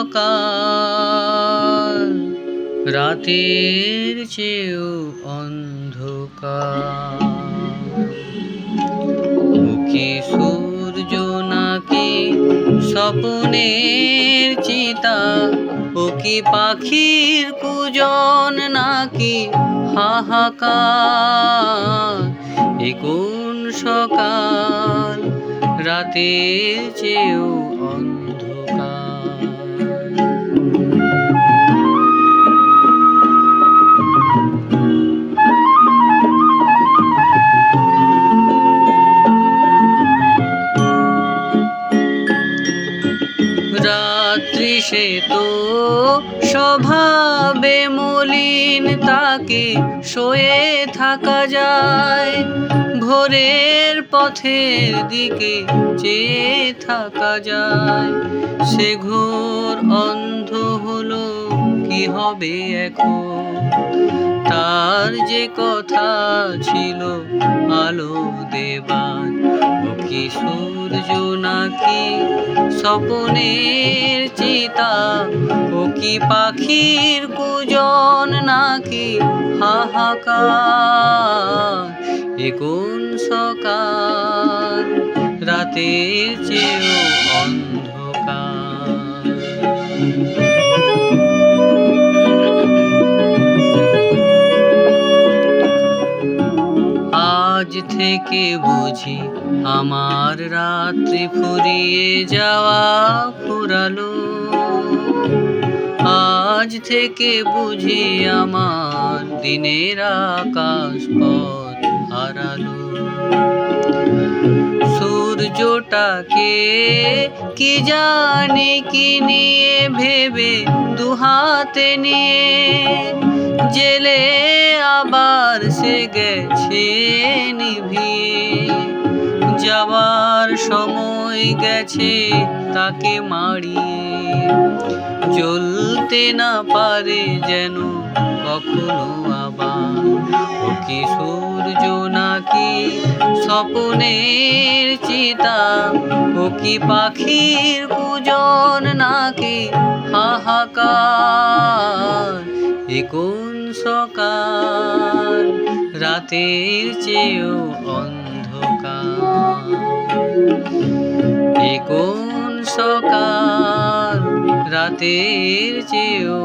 সকাল, রাতের চেয়েও অন্ধকার। ও কি সূর্য নাকি স্বপ্নের চিতা, ও কি পাখির কুজন নাকি হাহাকার। এ কোন সকাল, রাতের চেয়েও অন্ধকার। রাত্রি সে তো স্বভাবে মলিন, তাকে শোয়ে থাকা যায়। ভোরের পথের দিকে চেয়ে থাকা যায়। সে ঘোর অন্ধ হলো, কি হবে এখন? তার যে কথা ছিল আলো দেবার, ও কি সূর্য নাকি স্বপ্নের চিতা, ও কি পাখির কুজন নাকি হাহাকার। এ কোন সকাল, রাতের চেয়েও অন্ধকার। আজ থেকে বুঝি আমার রাত্রি ফুরিয়ে যাওয়া ফুরালো। আজ থেকে বুঝি আমার দিনের আকাশ পথ হারালো। সূর্যটাকে কি জানি কি নিয়ে ভেবে দুহাতে নিয়ে, জেলে আবার সে গেছে নিভিয়ে। যাবার সময় গেছে তাকে মারিয়ে, জ্বলতে না পারে যেন কখনো আবার। ও কি সূর্য নাকি স্বপ্নের চিতা, ও কি পাখির কুজন নাকি হাহাকার। এ কোন সকাল, রাতের চেয়েও অন্ধকার। এ কোন সকাল, রাতের চেয়েও